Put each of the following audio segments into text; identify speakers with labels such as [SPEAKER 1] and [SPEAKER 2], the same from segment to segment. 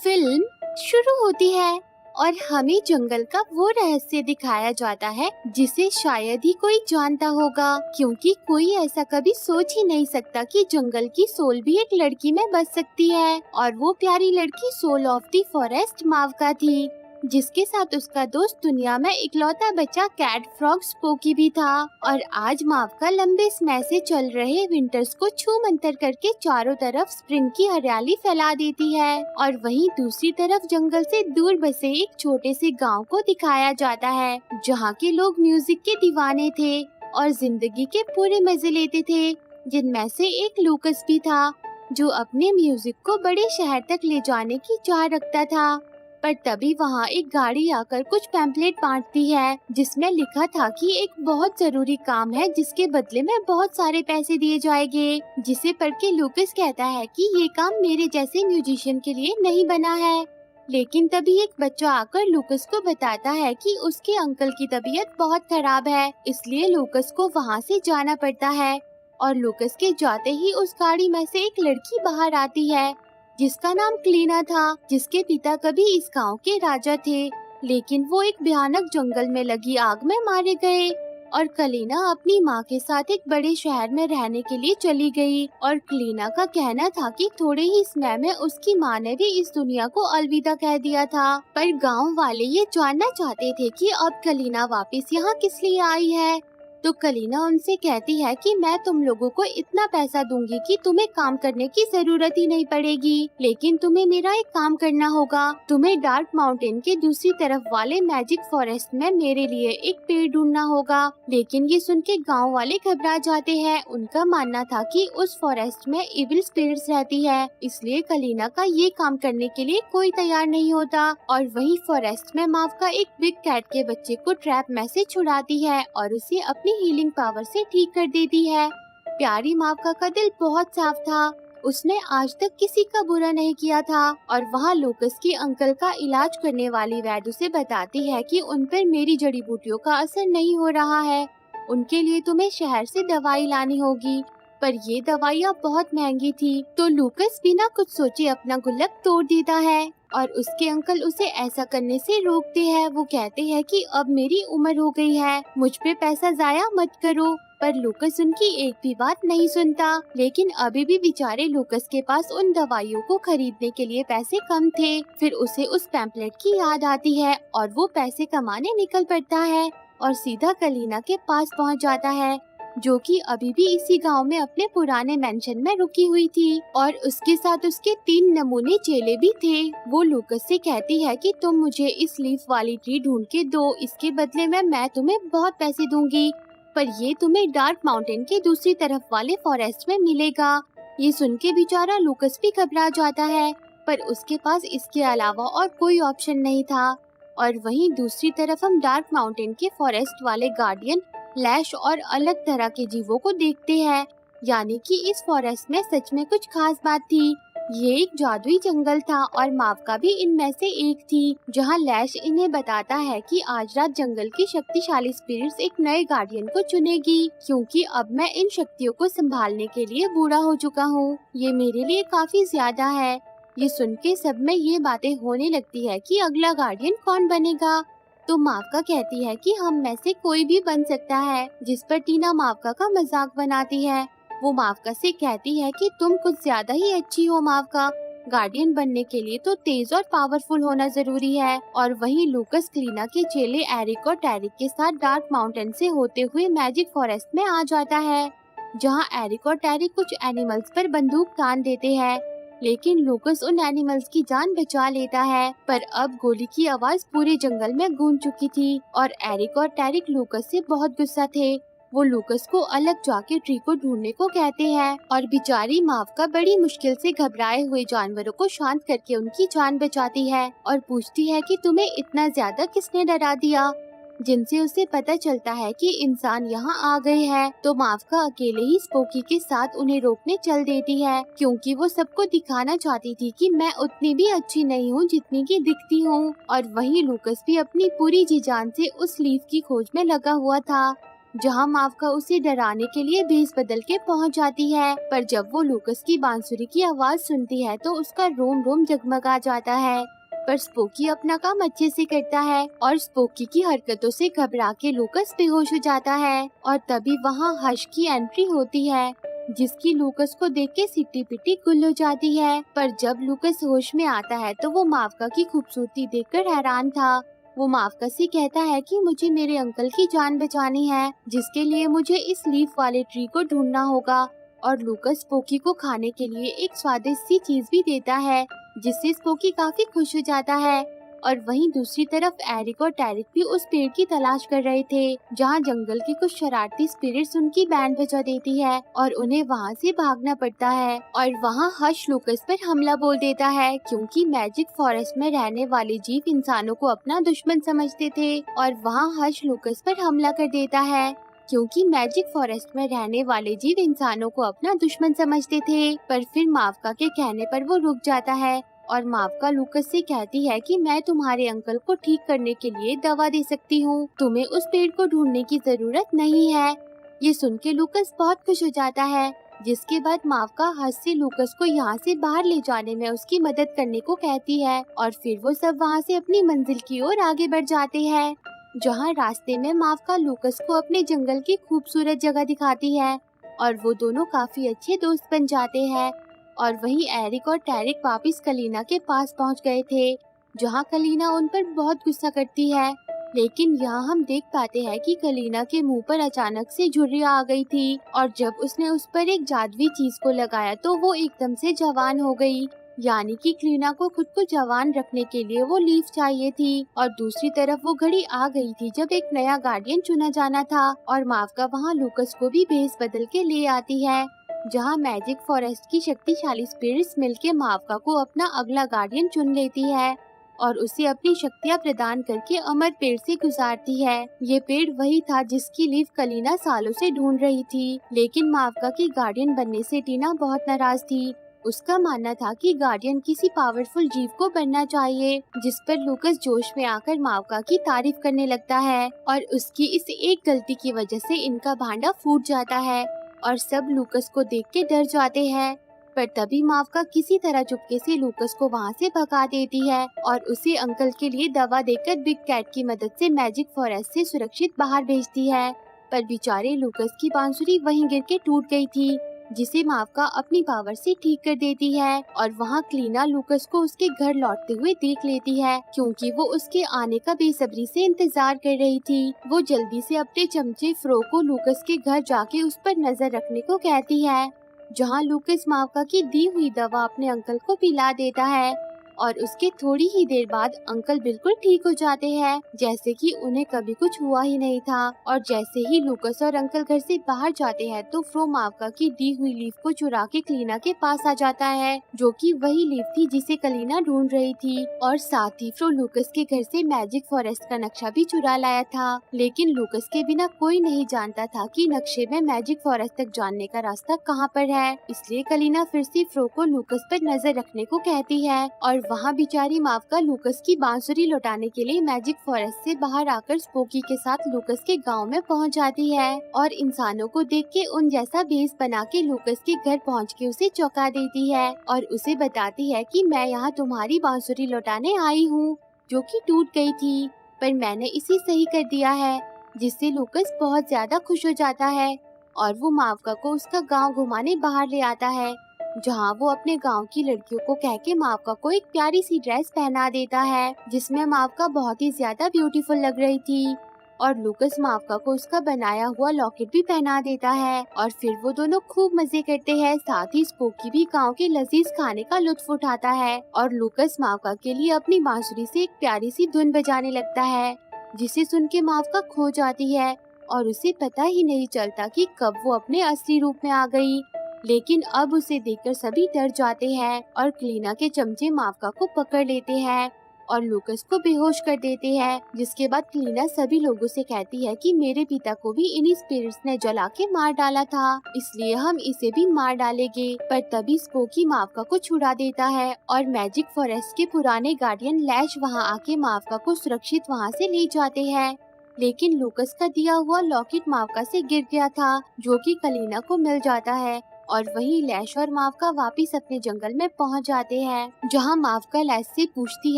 [SPEAKER 1] Film शुरू होती है और हमें जंगल का वो रहस्य दिखाया जाता है जिसे शायद ही कोई जानता होगा, क्योंकि कोई ऐसा कभी सोच ही नहीं सकता कि जंगल की सोल भी एक लड़की में बस सकती है। और वो प्यारी लड़की सोल ऑफ द फॉरेस्ट मावका थी, जिसके साथ उसका दोस्त दुनिया में इकलौता बच्चा कैट फ्रॉग स्पोकी भी था। और आज मावका लंबे समय से चल रहे विंटर्स को छू मंतर करके चारों तरफ स्प्रिंग की हरियाली फैला देती है। और वहीं दूसरी तरफ जंगल से दूर बसे एक छोटे से गांव को दिखाया जाता है, जहां के लोग म्यूजिक के दीवाने थे और जिंदगी के पूरे मजे लेते थे। जिनमें से एक लूकस भी था, जो अपने म्यूजिक को बड़े शहर तक ले जाने की चाह रखता था। पर तभी वहाँ एक गाड़ी आकर कुछ पैम्पलेट बांटती है, जिसमें लिखा था कि एक बहुत जरूरी काम है जिसके बदले में बहुत सारे पैसे दिए जाएंगे। जिसे पढ़ के लूकस कहता है कि ये काम मेरे जैसे म्यूजिशियन के लिए नहीं बना है। लेकिन तभी एक बच्चा आकर लूकस को बताता है कि उसके अंकल की तबीयत बहुत खराब है, इसलिए लूकस को वहाँ से जाना पड़ता है। और लूकस के जाते ही उस गाड़ी में से एक लड़की बाहर आती है, जिसका नाम क्लीना था, जिसके पिता कभी इस गांव के राजा थे, लेकिन वो एक भयानक जंगल में लगी आग में मारे गए। और कलीना अपनी माँ के साथ एक बड़े शहर में रहने के लिए चली गई। और क्लीना का कहना था कि थोड़े ही समय में उसकी माँ ने भी इस दुनिया को अलविदा कह दिया था। पर गांव वाले ये जानना चाहते थे कि अब कलीना वापस यहाँ किस लिए आई है। तो कलीना उनसे कहती है कि मैं तुम लोगों को इतना पैसा दूंगी कि तुम्हें काम करने की जरूरत ही नहीं पड़ेगी, लेकिन तुम्हें मेरा एक काम करना होगा। तुम्हें डार्क माउंटेन के दूसरी तरफ वाले मैजिक फॉरेस्ट में मेरे लिए एक पेड़ ढूंढना होगा। लेकिन ये सुन के गाँव वाले घबरा जाते हैं। उनका मानना था कि उस फॉरेस्ट में इविल स्पिरिट्स रहती है, इसलिए कलीना का ये काम करने के लिए कोई तैयार नहीं होता। और वही फॉरेस्ट में मावका एक बिग कैट के बच्चे को ट्रैप में से छुड़ाती है और उसे अपनी हीलिंग पावर से ठीक कर देती है। प्यारी मावका का दिल बहुत साफ था, उसने आज तक किसी का बुरा नहीं किया था। और वहाँ लूकस के अंकल का इलाज करने वाली वैद उसे बताती है कि उन पर मेरी जड़ी बूटियों का असर नहीं हो रहा है, उनके लिए तुम्हें शहर से दवाई लानी होगी। पर ये दवाइयाँ बहुत महंगी थी। तो लूकस बिना कुछ सोचे अपना गुल्लक तोड़ देता है और उसके अंकल उसे ऐसा करने से रोकते हैं। वो कहते हैं कि अब मेरी उम्र हो गई है, मुझ पे पैसा जाया मत करो। पर लूकस उनकी एक भी बात नहीं सुनता। लेकिन अभी भी बेचारे लूकस के पास उन दवाइयों को खरीदने के लिए पैसे कम थे। फिर उसे उस पैम्पलेट की याद आती है और वो पैसे कमाने निकल पड़ता है और सीधा कलीना के पास पहुंच जाता है, जो कि अभी भी इसी गांव में अपने पुराने मेंशन में रुकी हुई थी। और उसके साथ उसके 3 नमूने चेले भी थे। वो लूकस से कहती है कि तुम मुझे इस लीफ वाली ट्री ढूंढ के दो, इसके बदले में मैं तुम्हें बहुत पैसे दूंगी, पर ये तुम्हें डार्क माउंटेन के दूसरी तरफ वाले फॉरेस्ट में मिलेगा। ये सुन के बेचारा लूकस भी घबरा जाता है, पर उसके पास इसके अलावा और कोई ऑप्शन नहीं था। और वहीं दूसरी तरफ हम डार्क माउंटेन के फॉरेस्ट वाले गार्डियन लैश और अलग तरह के जीवों को देखते हैं। यानी कि इस फॉरेस्ट में सच में कुछ खास बात थी। ये एक जादुई जंगल था और मावका भी इनमें से एक थी, जहां लैश इन्हें बताता है कि आज रात जंगल की शक्तिशाली स्पिरिट्स एक नए गार्डियन को चुनेगी, क्योंकि अब मैं इन शक्तियों को संभालने के लिए बूढ़ा हो चुका हूँ। ये मेरे लिए काफी ज्यादा है। ये सुन के सब में ये बातें होने लगती है कि अगला गार्डियन कौन बनेगा। तो मावका कहती है कि हम में से कोई भी बन सकता है, जिस पर टीना मावका का मजाक बनाती है। वो मावका से कहती है कि तुम कुछ ज्यादा ही अच्छी हो मावका, गार्डियन बनने के लिए तो तेज और पावरफुल होना जरूरी है। और वहीं लूकस क्लीना के चेले एरिक और टैरिक के साथ डार्क माउंटेन से होते हुए मैजिक फॉरेस्ट में आ जाता है, जहाँ एरिक और टैरिक कुछ एनिमल्स पर बंदूक तान देते हैं। लेकिन लूकस उन एनिमल्स की जान बचा लेता है। पर अब गोली की आवाज पूरे जंगल में गूंज चुकी थी और एरिक और टैरिक लूकस से बहुत गुस्सा थे। वो लूकस को अलग जाके ट्री को ढूंढने को कहते हैं और बेचारी मावका बड़ी मुश्किल से घबराए हुए जानवरों को शांत करके उनकी जान बचाती है और पूछती है कि तुम्हें इतना ज्यादा किसने डरा दिया। जिनसे उसे पता चलता है कि इंसान यहाँ आ गए हैं। तो मावका अकेले ही स्पोकी के साथ उन्हें रोकने चल देती है, क्योंकि वो सबको दिखाना चाहती थी कि मैं उतनी भी अच्छी नहीं हूँ जितनी की दिखती हूँ। और वहीं लूकस भी अपनी पूरी जी जान से उस लीफ की खोज में लगा हुआ था। जहाँ मावका उसे डराने के लिए भेस बदल के पहुँच जाती है। पर जब वो लूकस की बांसुरी की आवाज सुनती है तो उसका रोम रोम जगमगा जाता है। पर स्पोकी अपना काम अच्छे से करता है और स्पोकी की हरकतों से घबरा के लूकस बेहोश हो जाता है। और तभी वहाँ हश की एंट्री होती है, जिसकी लूकस को देख के सिट्टी पिट्टी गुल हो जाती है। पर जब लूकस होश में आता है तो वो मावका की खूबसूरती देखकर हैरान था। वो मावका से कहता है कि मुझे मेरे अंकल की जान बचानी है, जिसके लिए मुझे इस लीफ वाले ट्री को ढूंढना होगा। और लूकस स्पोकी को खाने के लिए एक स्वादिष्ट सी चीज भी देता है, जिससे स्पोकी काफी खुश हो जाता है। और वहीं दूसरी तरफ एरिक और टैरिक भी उस पेड़ की तलाश कर रहे थे, जहां जंगल की कुछ शरारती स्पिरिट्स उनकी बैंड बजा देती है और उन्हें वहां से भागना पड़ता है। और वहां हश लूकस पर हमला बोल देता है, क्योंकि मैजिक फॉरेस्ट में रहने वाले जीव इंसानों को अपना दुश्मन समझते थे। और वहां हश लूकस पर हमला कर देता है, क्योंकि मैजिक फॉरेस्ट में रहने वाले जीव इंसानों को अपना दुश्मन समझते थे। पर फिर मावका के कहने पर वो रुक जाता है और मावका लूकस से कहती है कि मैं तुम्हारे अंकल को ठीक करने के लिए दवा दे सकती हूँ, तुम्हें उस पेड़ को ढूंढने की जरूरत नहीं है। ये सुन के लूकस बहुत खुश हो जाता है, जिसके बाद मावका हंस से लूकस को यहाँ से बाहर ले जाने में उसकी मदद करने को कहती है। और फिर वो सब वहाँ से अपनी मंजिल की ओर आगे बढ़ जाते हैं, जहाँ रास्ते में मावका लूकस को अपने जंगल की खूबसूरत जगह दिखाती है और वो दोनों काफी अच्छे दोस्त बन जाते हैं। और वहीं एरिक और टैरिक वापिस कलीना के पास पहुंच गए थे, जहां कलीना उन पर बहुत गुस्सा करती है। लेकिन यहाँ हम देख पाते हैं कि कलीना के मुंह पर अचानक से झुर्रियां आ गई थी और जब उसने उस पर एक जादुई चीज को लगाया तो वो एकदम से जवान हो गई। यानी कि कलीना को खुद को जवान रखने के लिए वो लीफ चाहिए थी। और दूसरी तरफ वो घड़ी आ गई थी जब एक नया गार्डियन चुना जाना था और मावका वहाँ लूकस को भी भेस बदल के ले आती है, जहाँ मैजिक फॉरेस्ट की शक्तिशाली स्पिरिट्स मिलके मावका को अपना अगला गार्डियन चुन लेती है और उसे अपनी शक्तियाँ प्रदान करके अमर पेड़ से गुजारती है। ये पेड़ वही था जिसकी लीफ कलीना सालों से ढूंढ रही थी, लेकिन मावका की गार्डियन बनने से टीना बहुत नाराज थी। उसका मानना था कि गार्डियन किसी पावरफुल जीव को बनना चाहिए, जिस पर लूकस जोश में आकर मावका की तारीफ करने लगता है और उसकी इस एक गलती की वजह से इनका भांडा फूट जाता है और सब लूकस को देख के डर जाते हैं। पर तभी मावका किसी तरह चुपके से लूकस को वहाँ से भगा देती है और उसे अंकल के लिए दवा देकर बिग कैट की मदद से मैजिक फॉरेस्ट से सुरक्षित बाहर भेजती है। पर बेचारे लूकस की बांसुरी वहीं गिर के टूट गई थी, जिसे मावका अपनी पावर से ठीक कर देती है। और वहाँ क्लीना लूकस को उसके घर लौटते हुए देख लेती है, क्योंकि वो उसके आने का बेसब्री से इंतजार कर रही थी। वो जल्दी से अपने चमचे फ्रो को लूकस के घर जाके उस पर नजर रखने को कहती है, जहाँ लूकस मावका की दी हुई दवा अपने अंकल को पिला देता है और उसके थोड़ी ही देर बाद अंकल बिल्कुल ठीक हो जाते हैं, जैसे कि उन्हें कभी कुछ हुआ ही नहीं था। और जैसे ही लूकस और अंकल घर से बाहर जाते हैं तो फ्रो मावका की दी हुई लीफ को चुरा के कलीना के पास आ जाता है, जो कि वही लीफ थी जिसे कलीना ढूंढ रही थी। और साथ ही फ्रो लूकस के घर से मैजिक फॉरेस्ट का नक्शा भी चुरा लाया था, लेकिन लूकस के बिना कोई नहीं जानता था कि नक्शे में मैजिक फॉरेस्ट तक जाने का रास्ता कहाँ पर है। इसलिए कलीना फिर से फ्रो को लूकस पर नजर रखने को कहती है और वहाँ बेचारी मावका लूकस की बांसुरी लौटाने के लिए मैजिक फॉरेस्ट से बाहर आकर स्पोकी के साथ लूकस के गांव में पहुँच जाती है और इंसानों को देख के उन जैसा भेस बना के लूकस के घर पहुँच के उसे चौंका देती है और उसे बताती है कि मैं यहाँ तुम्हारी बांसुरी लौटाने आई हूँ, जो कि टूट गई थी, पर मैंने इसे सही कर दिया है, जिससे लूकस बहुत ज्यादा खुश हो जाता है और वो मावका को उसका गांव घुमाने बाहर ले आता है, जहाँ वो अपने गांव की लड़कियों को कह के मावका को एक प्यारी सी ड्रेस पहना देता है, जिसमें मावका बहुत ही ज्यादा ब्यूटीफुल लग रही थी। और लूकस मावका को उसका बनाया हुआ लॉकेट भी पहना देता है और फिर वो दोनों खूब मजे करते हैं। साथ ही स्पोकी भी गांव के लजीज खाने का लुत्फ उठाता है और लूकस मावका के लिए अपनी बांसुरी से एक प्यारी सी धुन बजाने लगता है, जिसे सुन के मावका खो जाती है और उसे पता ही नहीं चलता कि कब वो अपने असली रूप में आ गई। लेकिन अब उसे देखकर सभी डर जाते हैं और कलीना के चमचे मावका को पकड़ लेते हैं और लूकस को बेहोश कर देते हैं, जिसके बाद कलीना सभी लोगों से कहती है कि मेरे पिता को भी इन्हीं स्पिरिट्स ने जला के मार डाला था, इसलिए हम इसे भी मार डालेंगे। पर तभी स्पोकी मावका को छुड़ा देता है और मैजिक फॉरेस्ट के पुराने गार्डियन लैश वहां आके मावका को सुरक्षित वहां से ले जाते हैं लेकिन लूकस का दिया हुआ लॉकेट मावका से गिर गया था, जो कि कलीना को मिल जाता है। और वहीं लैश और मावका वापिस अपने जंगल में पहुंच जाते हैं, जहां मावका लैश से पूछती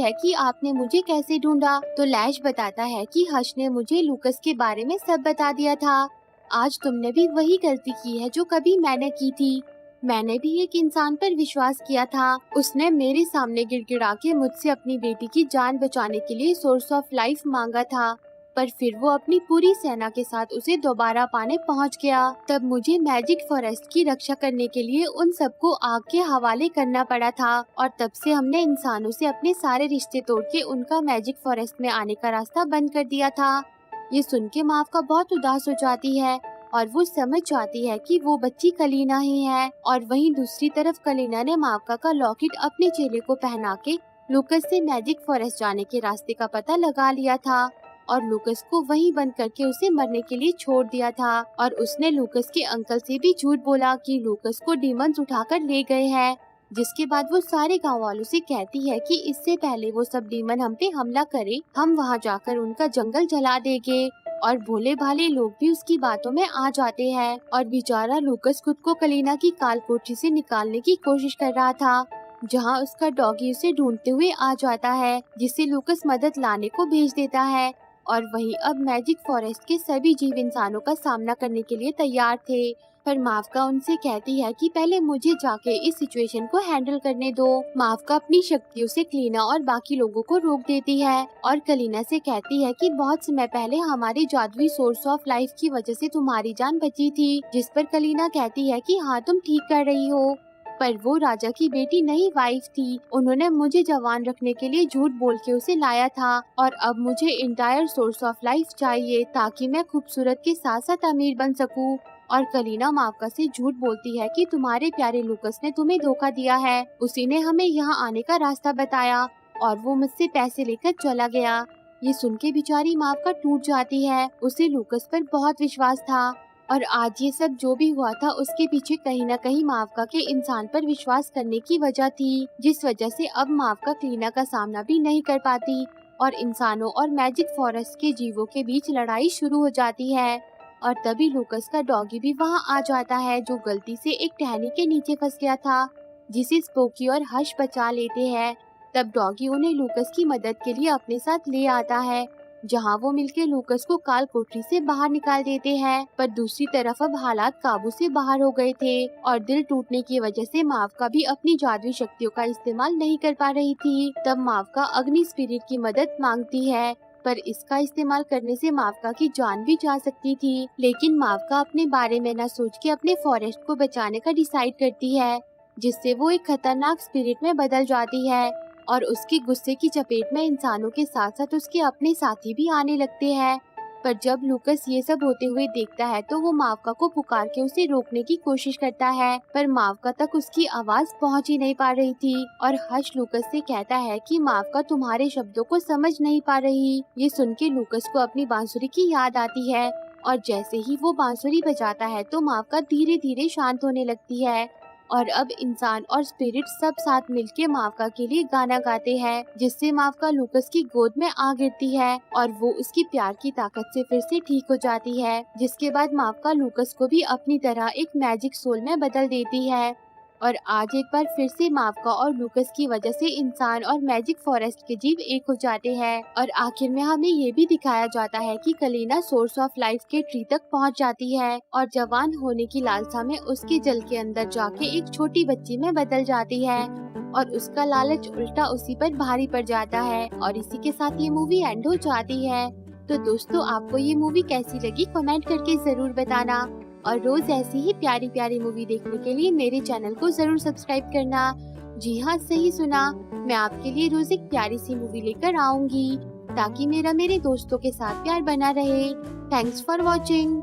[SPEAKER 1] है कि आपने मुझे कैसे ढूंढा। तो लैश बताता है कि हश ने मुझे लूकस के बारे में सब बता दिया था। आज तुमने भी वही गलती की है जो कभी मैंने की थी। मैंने भी एक इंसान पर विश्वास किया था। उसने मेरे सामने गिड़गिड़ा के मुझसे अपनी बेटी की जान बचाने के लिए सोर्स ऑफ लाइफ मांगा था, पर फिर वो अपनी पूरी सेना के साथ उसे दोबारा पाने पहुंच गया। तब मुझे मैजिक फॉरेस्ट की रक्षा करने के लिए उन सबको आग के हवाले करना पड़ा था, और तब से हमने इंसानों से अपने सारे रिश्ते तोड़ के उनका मैजिक फॉरेस्ट में आने का रास्ता बंद कर दिया था। ये सुन के मावका बहुत उदास हो जाती है और वो समझ जाती है कि वो बच्ची कलीना ही है। और वहीं दूसरी तरफ कलीना ने मावका का लॉकेट अपने चेले को पहना के लूकस से मैजिक फॉरेस्ट जाने के रास्ते का पता लगा लिया था, और लूकस को वहीं बंद करके उसे मरने के लिए छोड़ दिया था। और उसने लूकस के अंकल से भी झूठ बोला कि लूकस को डीमंस उठाकर ले गए हैं, जिसके बाद वो सारे गांव वालों से कहती है कि इससे पहले वो सब डीमन हम पे हमला करे, हम वहां जाकर उनका जंगल जला देंगे। और भोले भाले लोग भी उसकी बातों में आ जाते हैं, और बेचारा लूकस खुद को कलीना की काल कोठरी से निकालने की कोशिश कर रहा था, जहां उसका डॉगी उसे ढूंढते हुए आ जाता है, जिससे लूकस मदद लाने को भेज देता है। और वहीं अब मैजिक फॉरेस्ट के सभी जीव इंसानों का सामना करने के लिए तैयार थे, पर मावका उनसे कहती है कि पहले मुझे जाके इस सिचुएशन को हैंडल करने दो। मावका अपनी शक्तियों से कलीना और बाकी लोगों को रोक देती है, और कलीना से कहती है कि बहुत समय पहले हमारी जादुई सोर्स ऑफ लाइफ की वजह से तुम्हारी जान बची थी, जिस पर कलीना कहती है कि हाँ तुम ठीक कर रही हो, पर वो राजा की बेटी नहीं वाइफ थी। उन्होंने मुझे जवान रखने के लिए झूठ बोल के उसे लाया था, और अब मुझे इंटायर सोर्स ऑफ लाइफ चाहिए ताकि मैं खूबसूरत के साथ साथ अमीर बन सकूं। और कलीना मावका से झूठ बोलती है कि तुम्हारे प्यारे लूकस ने तुम्हें धोखा दिया है, उसी ने हमें यहाँ आने का रास्ता बताया और वो मुझसे पैसे लेकर चला गया। ये सुन के बेचारी मावका टूट जाती है, उसे लूकस पर बहुत विश्वास था, और आज ये सब जो भी हुआ था उसके पीछे कहीं न कहीं मावका के इंसान पर विश्वास करने की वजह थी, जिस वजह से अब मावका कलीना का सामना भी नहीं कर पाती, और इंसानों और मैजिक फॉरेस्ट के जीवों के बीच लड़ाई शुरू हो जाती है। और तभी लूकस का डॉगी भी वहाँ आ जाता है, जो गलती से एक टहनी के नीचे फंस गया था, जिसे स्पोकी और हर्ष बचा लेते हैं। तब डॉगी उन्हें लूकस की मदद के लिए अपने साथ ले आता है, जहां वो मिलके लूकस को काल कोठरी से बाहर निकाल देते हैं। पर दूसरी तरफ अब हालात काबू से बाहर हो गए थे, और दिल टूटने की वजह से मावका भी अपनी जादुई शक्तियों का इस्तेमाल नहीं कर पा रही थी। तब मावका अग्नि स्पिरिट की मदद मांगती है, पर इसका इस्तेमाल करने से मावका की जान भी जा सकती थी। लेकिन मावका अपने बारे में न सोच के अपने फॉरेस्ट को बचाने का डिसाइड करती है, जिससे वो एक खतरनाक स्पिरिट में बदल जाती है, और उसके गुस्से की चपेट में इंसानों के साथ साथ उसके अपने साथी भी आने लगते हैं। पर जब लूकस ये सब होते हुए देखता है तो वो मावका को पुकार के उसे रोकने की कोशिश करता है, पर मावका तक उसकी आवाज पहुंच ही नहीं पा रही थी। और हर्ष लूकस से कहता है कि मावका तुम्हारे शब्दों को समझ नहीं पा रही। ये सुन के लूकस को अपनी बांसुरी की याद आती है, और जैसे ही वो बांसुरी बजाता है तो मावका धीरे धीरे शांत होने लगती है, और अब इंसान और स्पिरिट सब साथ मिलके मावका के लिए गाना गाते हैं, जिससे मावका लूकस की गोद में आ गिरती है, और वो उसकी प्यार की ताकत से फिर से ठीक हो जाती है। जिसके बाद मावका लूकस को भी अपनी तरह एक मैजिक सोल में बदल देती है, और आज एक बार फिर से मावका और लूकस की वजह से इंसान और मैजिक फॉरेस्ट के जीव एक हो जाते हैं। और आखिर में हमें ये भी दिखाया जाता है कि कलीना सोर्स ऑफ लाइफ के ट्री तक पहुंच जाती है, और जवान होने की लालसा में उसके जल के अंदर जाके एक छोटी बच्ची में बदल जाती है, और उसका लालच उल्टा उसी पर भारी पड़ जाता है। और इसी के साथ ये मूवी एंड हो जाती है। तो दोस्तों, आपको ये मूवी कैसी लगी कमेंट करके जरूर बताना, और रोज ऐसी ही प्यारी प्यारी मूवी देखने के लिए मेरे चैनल को जरूर सब्सक्राइब करना। जी हाँ, सही सुना, मैं आपके लिए रोज एक प्यारी सी मूवी लेकर आऊंगी, ताकि मेरा मेरे दोस्तों के साथ प्यार बना रहे। Thanks for watching.